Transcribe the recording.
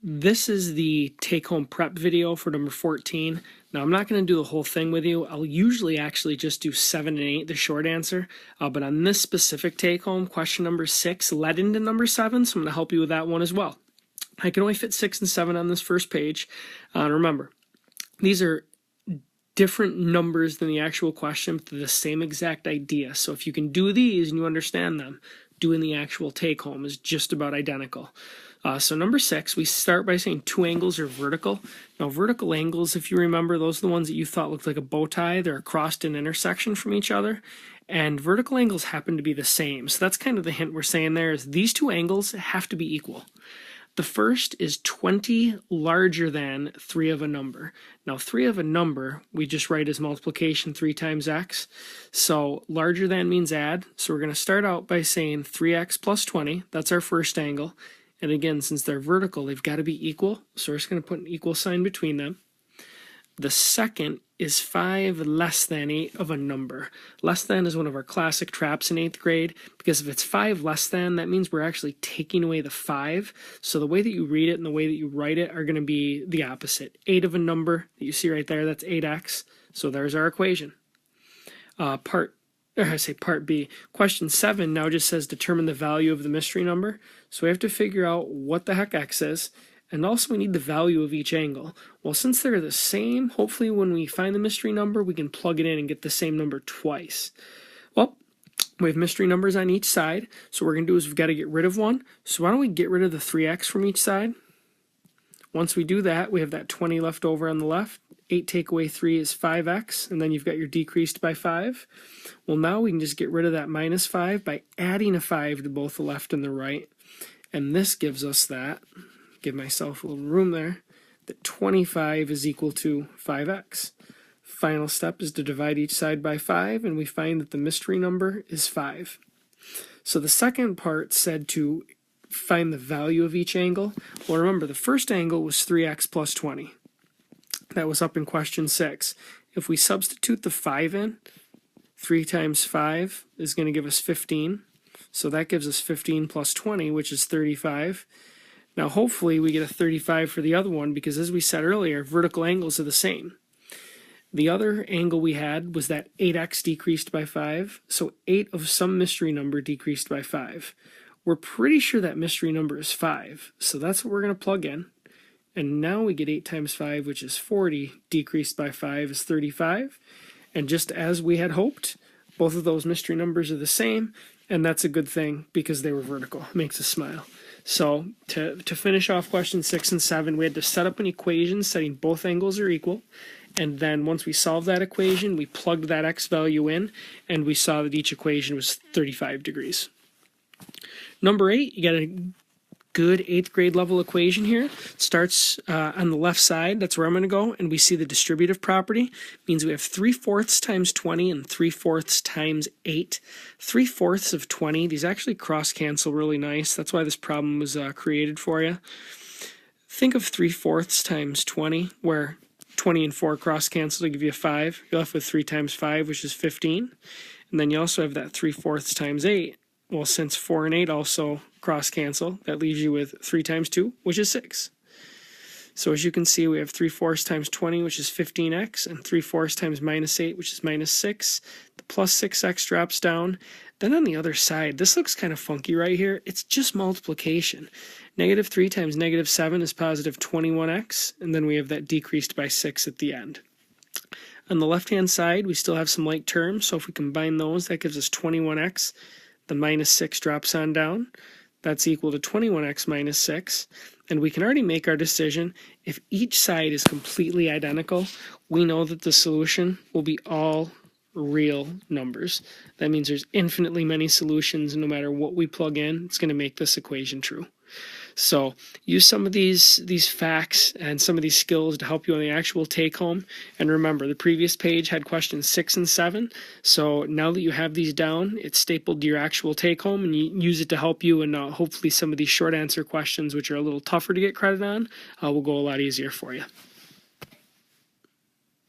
This is the take-home prep video for number 14. Now, I'm not going to do the whole thing with you. I'll usually actually just do 7 and 8, the short answer. But on this specific take-home, question number 6 led into number 7, so I'm going to help you with that one as well. I can only fit 6 and 7 on this first page. Remember, these are different numbers than the actual question, but they're the same exact idea. So if you can do these and you understand them, doing the actual take-home is just about identical. So number 6, we start by saying two angles are vertical. Now vertical angles, if you remember, those are the ones that you thought looked like a bow tie. They're across an intersection from each other. And vertical angles happen to be the same. So that's kind of the hint we're saying there is these two angles have to be equal. The first is 20 larger than 3 of a number. Now 3 of a number, we just write as multiplication 3 times x. So larger than means add. So we're going to start out by saying 3x plus 20. That's our first angle. And again, since they're vertical, they've got to be equal. So we're just going to put an equal sign between them. The second is 5 less than 8 of a number. Less than is one of our classic traps in 8th grade, because if it's 5 less than, that means we're actually taking away the 5. So the way that you read it and the way that you write it are going to be the opposite. 8 of a number that you see right there, that's 8x. So there's our equation. Part B. Question 7 now just says determine the value of the mystery number. So we have to figure out what the heck x is. And also we need the value of each angle. Well, since they're the same, hopefully when we find the mystery number, we can plug it in and get the same number twice. Well, we have mystery numbers on each side. So what we're going to do is we've got to get rid of one. So why don't we get rid of the 3x from each side? Once we do that, we have that 20 left over on the left. 8 take away 3 is 5x, and then you've got your decreased by 5. Well, now we can just get rid of that minus 5 by adding a 5 to both the left and the right. And this gives us that, give myself a little room there, that 25 is equal to 5x. Final step is to divide each side by 5, and we find that the mystery number is 5. So the second part said to find the value of each angle. Well, remember, the first angle was 3x plus 20. That was up in question 6. If we substitute the 5 in, 3 times 5 is going to give us 15. So that gives us 15 plus 20, which is 35. Now hopefully we get a 35 for the other one, because as we said earlier, vertical angles are the same. The other angle we had was that 8x decreased by 5. So 8 of some mystery number decreased by 5. We're pretty sure that mystery number is 5. So that's what we're going to plug in. And now we get 8 times 5, which is 40, decreased by 5 is 35. And just as we had hoped, both of those mystery numbers are the same, and that's a good thing because they were vertical. It makes us smile. So to finish off question 6 and 7, we had to set up an equation setting both angles are equal. And then once we solved that equation, we plugged that x value in, and we saw that each equation was 35 degrees. Number 8, you got a good 8th grade level equation here. It starts on the left side. That's where I'm going to go. And we see the distributive property. It means we have 3/4 times 20 and 3/4 times 8. 3/4 of 20. These actually cross cancel really nice. That's why this problem was created for you. Think of 3/4 times 20, where 20 and 4 cross cancel to give you 5. You're left with 3 times 5, which is 15. And then you also have that 3/4 times 8. Well, since 4 and 8 also cross cancel, that leaves you with 3 times 2, which is 6. So as you can see, we have 3/4 times 20, which is 15x, and 3/4 times minus 8, which is minus 6. The plus 6x drops down. Then on the other side, this looks kind of funky right here. It's just multiplication. Negative 3 times negative 7 is positive 21x, and then we have that decreased by 6 at the end. On the left-hand side, we still have some like terms, so if we combine those, that gives us 21x. The minus 6 drops on down. That's equal to 21x minus 6. And we can already make our decision. If each side is completely identical, we know that the solution will be all real numbers. That means there's infinitely many solutions, and no matter what we plug in, it's going to make this equation true. So use some of these facts and some of these skills to help you on the actual take home. And remember, the previous page had questions 6 and 7. So now that you have these down, it's stapled to your actual take home, and you use it to help you. And hopefully some of these short answer questions, which are a little tougher to get credit on, will go a lot easier for you.